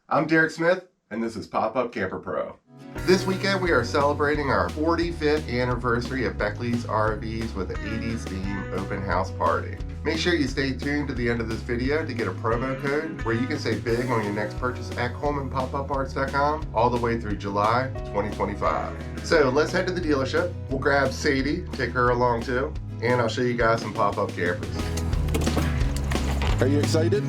I'm Derek Smith, and this is Pop-Up Camper Pro. This weekend we are celebrating our 45th anniversary of Beckley's RVs with an 80s theme open house party. Make sure you stay tuned to the end of this video to get a promo code where you can save big on your next purchase at ColemanPopUpArts.com all the way through July 2025. So let's head to the dealership. We'll grab Sadie, take her along too, and I'll show you guys some pop-up campers. Are you excited?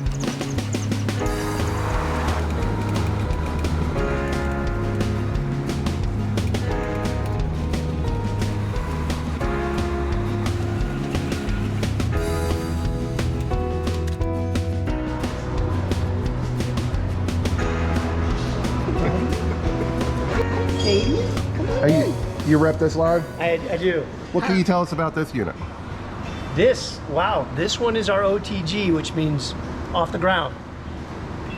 You rep this line? I do. What can you tell us about this unit? This one is our OTG, which means off the ground.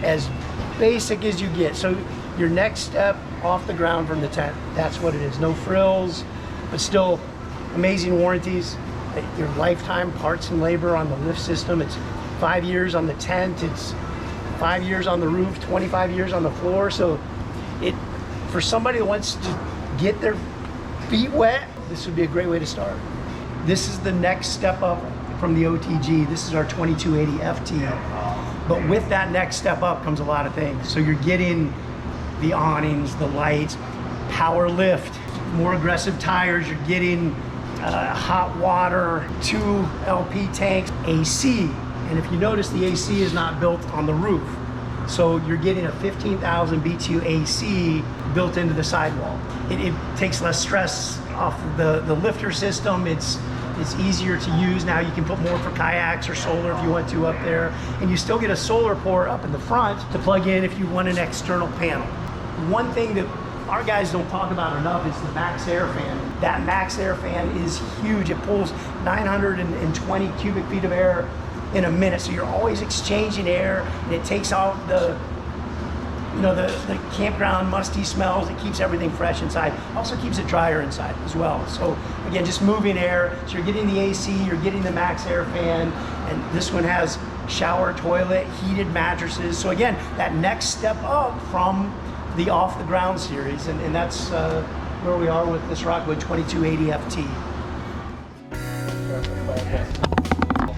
As basic as you get. So your next step off the ground from the tent, that's what it is. No frills, but still amazing warranties. Your lifetime parts and labor on the lift system. It's 5 years on the tent, it's 5 years on the roof, 25 years on the floor. So for somebody who wants to get their feet wet, this would be a great way to start. This is the next step up from the OTG. This is our 2280 FT. But with that next step up comes a lot of things. So you're getting the awnings, the lights, power lift, more aggressive tires. You're getting hot water, 2 LP tanks, AC. And if you notice, the AC is not built on the roof. So you're getting a 15,000 BTU AC built into the sidewall. It takes less stress off the lifter system. It's easier to use. Now you can put more for kayaks or solar if you want to up there. And you still get a solar port up in the front to plug in if you want an external panel. One thing that our guys don't talk about enough is the max air fan. That max air fan is huge. It pulls 920 cubic feet of air in a minute, so you're always exchanging air, and it takes out the campground musty smells. It keeps everything fresh inside. Also keeps it drier inside as well. So again, just moving air. So you're getting the AC, you're getting the max air fan, and this one has shower, toilet, heated mattresses. So again, that next step up from the off the ground series, and that's where we are with this Rockwood 2280 FT.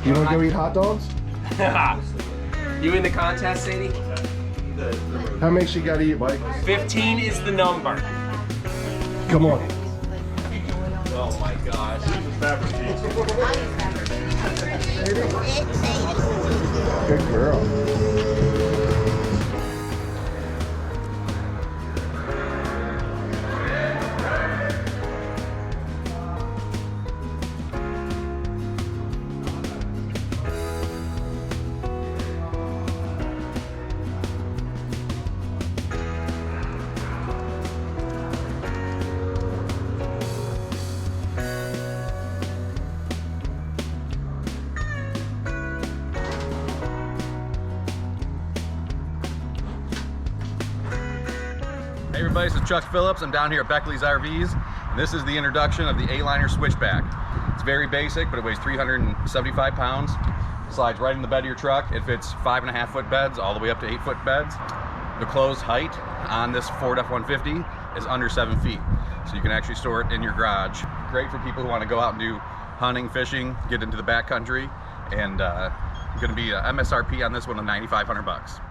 You want to go eat hot dogs? You in the contest, Sadie? How many you got to eat, Mike? 15 is the number. Come on. Oh my gosh. Good girl. Hey everybody, this is Chuck Phillips. I'm down here at Beckley's RVs, and this is the introduction of the Aliner Switchback. It's very basic, but it weighs 375 pounds. Slides right in the bed of your truck. It fits 5.5 foot beds all the way up to 8 foot beds. The closed height on this Ford F-150 is under 7 feet, so you can actually store it in your garage. Great for people who want to go out and do hunting, fishing, get into the backcountry, and going to be a MSRP on this one of $9,500.